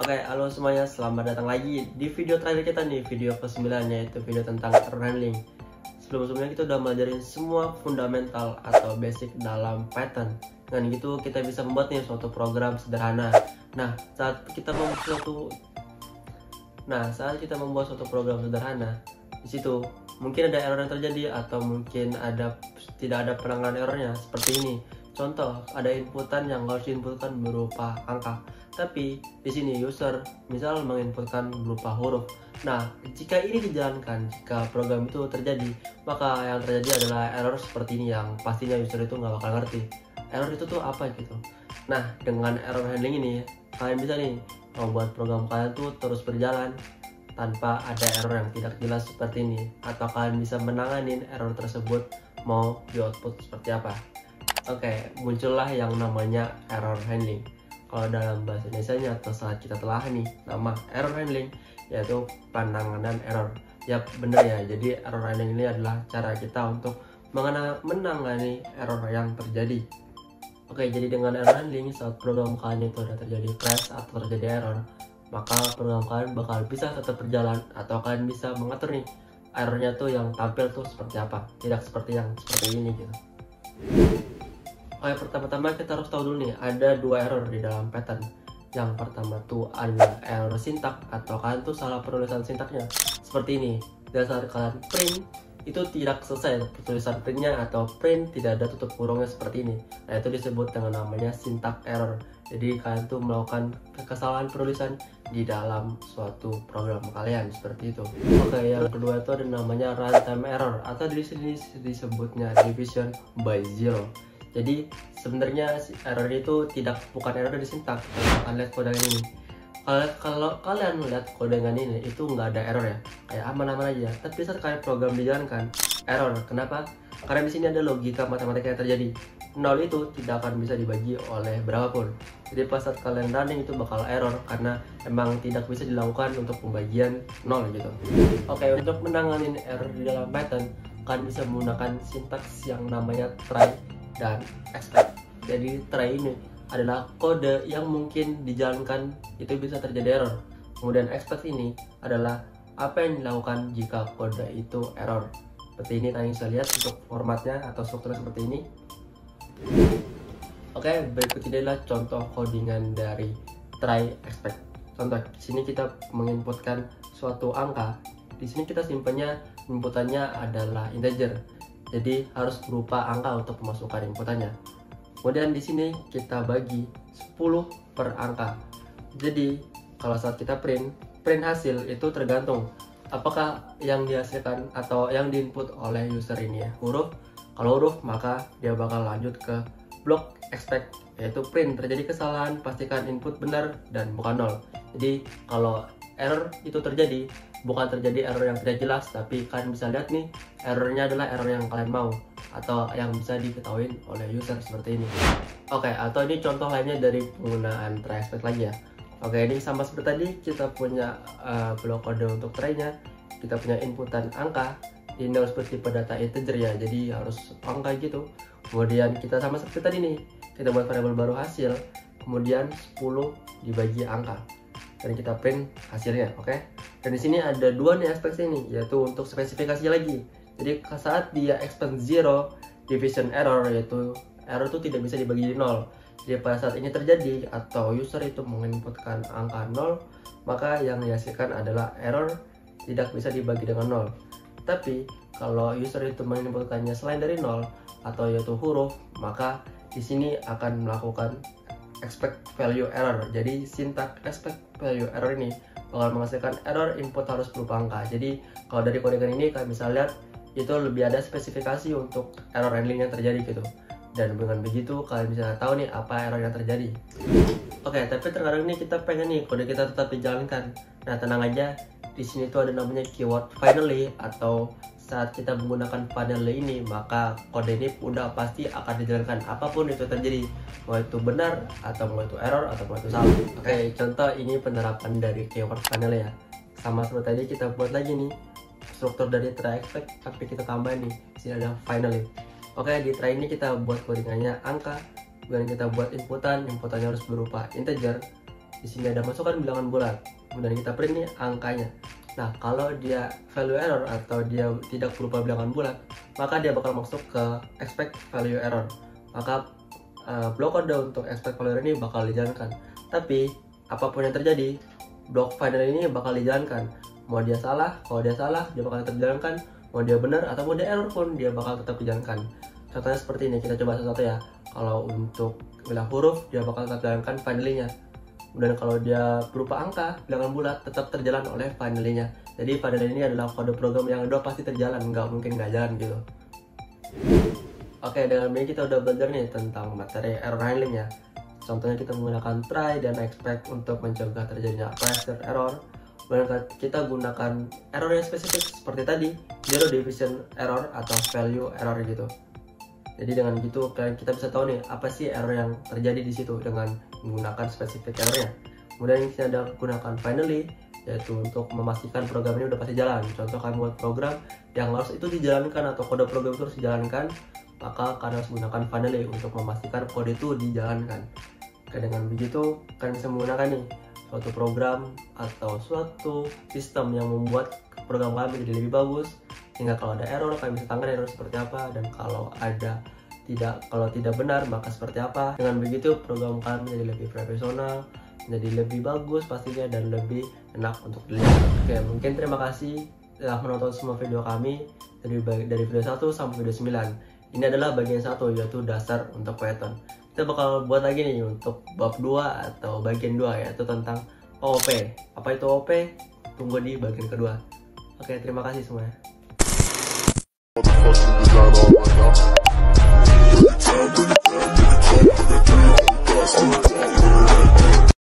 Oke, halo semuanya, selamat datang lagi di video terakhir kita nih, video ke-9, yaitu video tentang error handling. Sebelum-sebelumnya kita udah belajarin semua fundamental atau basic dalam Python. Dengan gitu kita bisa membuat nih suatu program sederhana. Saat kita membuat suatu program sederhana, di situ mungkin ada error yang terjadi atau mungkin tidak ada penanganan errornya seperti ini. Contoh, ada inputan yang harus diinputkan berupa angka, tapi di sini user misal menginputkan berupa huruf. Nah, jika ini dijalankan, jika program itu terjadi, maka yang terjadi adalah error seperti ini yang pastinya user itu nggak bakal ngerti. Error itu tuh apa gitu. Nah, dengan error handling ini, kalian bisa nih membuat program kalian tuh terus berjalan tanpa ada error yang tidak jelas seperti ini, atau kalian bisa menanganin error tersebut mau di output seperti apa. Oke, muncullah yang namanya error handling. Kalau dalam bahasa Indonesia atau saat kita telah nih nama error handling, yaitu penanganan error. Yap, bener ya. Jadi error handling ini adalah cara kita untuk menangani error yang terjadi. Oke, jadi dengan error handling, saat program kalian itu ada terjadi crash atau terjadi error, maka program kalian bakal bisa tetap berjalan, atau kalian bisa mengatur nih errornya tuh yang tampil tuh seperti apa, tidak seperti yang seperti ini gitu. Oke, pertama-tama kita harus tahu dulu nih, ada dua error di dalam Python. Yang pertama tuh adalah error sintak, atau kalian tuh salah penulisan sintaknya. Seperti ini, dari saat kalian print, itu tidak selesai tulisan printnya, atau print tidak ada tutup kurungnya seperti ini. Nah, itu disebut dengan namanya syntax error. Jadi kalian tuh melakukan kesalahan penulisan di dalam suatu program kalian, seperti itu. Oke, yang kedua itu ada namanya runtime error, atau di sini disebutnya division by zero. Jadi sebenarnya error itu bukan error di sintak. Kalian lihat kodengan ini. Kalau kalian melihat kodengan ini, itu nggak ada error ya, kayak aman-aman aja. Tapi saat kalian program dijalankan, error. Kenapa? Karena di sini ada logika matematika yang terjadi. 0 itu tidak akan bisa dibagi oleh berapapun. Jadi pas saat kalian running itu bakal error karena emang tidak bisa dilakukan untuk pembagian 0 gitu. Oke, untuk menangani error di dalam Python, kalian bisa menggunakan sintaks yang namanya try dan expect. Jadi try ini adalah kode yang mungkin dijalankan itu bisa terjadi error. Kemudian expect ini adalah apa yang dilakukan jika kode itu error. Seperti ini kalian bisa lihat untuk formatnya atau strukturnya seperti ini. Oke, berikut ini adalah contoh codingan dari try expect. Contoh, di sini kita menginputkan suatu angka. Di sini kita simpannya inputannya adalah integer. Jadi harus berupa angka untuk pemasukan inputannya. Kemudian di sini kita bagi 10 per angka. Jadi kalau saat kita print hasil itu tergantung apakah yang dihasilkan atau yang diinput oleh user ini ya huruf. Kalau huruf maka dia bakal lanjut ke blok expect, yaitu print terjadi kesalahan, pastikan input benar dan bukan 0. Jadi kalau error itu terjadi, bukan terjadi error yang tidak jelas, tapi kalian bisa lihat nih errornya adalah error yang kalian mau atau yang bisa diketahui oleh user seperti ini. Oke, atau ini contoh lainnya dari penggunaan try expect lagi ya. Oke, ini sama seperti tadi, kita punya blok kode untuk try-nya, kita punya inputan angka. Ini harus bertipe data integer ya, jadi harus angka gitu. Kemudian kita sama seperti tadi nih, kita buat variabel baru hasil, kemudian 10 dibagi angka, dan kita print hasilnya. Oke. Dan di sini ada dua nih aspek ini, yaitu untuk spesifikasi lagi. Jadi saat dia expect zero division error, yaitu error itu tidak bisa dibagi 0. Jadi pada saat ini terjadi atau user itu menginputkan angka 0, maka yang dihasilkan adalah error tidak bisa dibagi dengan 0. Tapi kalau user itu menginputkannya selain dari 0 atau yaitu huruf, maka di sini akan melakukan expect value error. Jadi syntax expect value error ini bakal menghasilkan error input harus berupa angka. Jadi kalau dari kodekan ini kalian bisa lihat itu lebih ada spesifikasi untuk error handling yang terjadi gitu. Dan dengan begitu kalian bisa tahu nih apa error yang terjadi. Oke, tapi terkadang nih kita pengen nih kode kita tetap dijalankan. Nah, tenang aja, di sini tuh ada namanya keyword finally, atau saat kita menggunakan finally ini maka kode ini udah pasti akan dijalankan apapun itu terjadi, mau itu benar atau mau itu error atau mau itu salah. Oke, contoh ini penerapan dari keyword finally ya. Sama seperti tadi kita buat lagi nih struktur dari try expect, tapi kita tambah nih sini ada finally. Oke, di try ini kita buat codingannya angka, kemudian kita buat inputannya harus berupa integer, di sini ada masukan bilangan bulat, kemudian kita print nih angkanya. Nah, kalau dia value error atau dia tidak berupa bilangan bulat, maka dia bakal masuk ke expect value error. Maka blok kode untuk expect value error ini bakal dijalankan. Tapi apapun yang terjadi, blok final ini bakal dijalankan. Mau dia salah, kalau dia salah dia bakal tetap dijalankan. Mau dia benar ataupun dia error pun dia bakal tetap dijalankan. Contohnya seperti ini, kita coba satu-satu ya. Kalau untuk bilang huruf, dia bakal tetap dijalankan finally-nya. Kemudian kalau dia berupa angka, bilangan bulat tetap terjalan oleh finally-nya. Jadi finally ini adalah kode program yang udah pasti terjalan, nggak mungkin nggak jalan gitu. Oke, dengan ini kita udah belajar nih tentang materi error handling ya. Contohnya kita menggunakan try dan expect untuk mencegah terjadinya pressure error. Kemudian kita gunakan error yang spesifik seperti tadi, zero division error atau value error gitu. Jadi dengan gitu kita bisa tahu nih apa sih error yang terjadi di situ dengan menggunakan spesifik errornya. Kemudian kita ada gunakan finally, yaitu untuk memastikan program ini udah pasti jalan. Contoh kami buat program yang harus itu dijalankan atau kode program itu harus dijalankan, maka kalian harus menggunakan finally untuk memastikan kode itu dijalankan. Oke, dengan begitu kalian bisa menggunakan nih suatu program atau suatu sistem yang membuat program kalian menjadi lebih bagus, sehingga kalau ada error kalian bisa tangani error seperti apa, dan kalau tidak benar maka seperti apa. Dengan begitu program kalian menjadi lebih profesional, menjadi lebih bagus pastinya, dan lebih enak untuk dilihat. Oke, mungkin terima kasih telah menonton semua video kami dari video 1 sampai video 9. Ini adalah bagian 1, yaitu dasar untuk Python. Kita bakal buat lagi nih untuk bab 2 atau bagian 2, yaitu tentang OOP. Apa itu OOP? Tunggu di bagian kedua. Oke, terima kasih semuanya.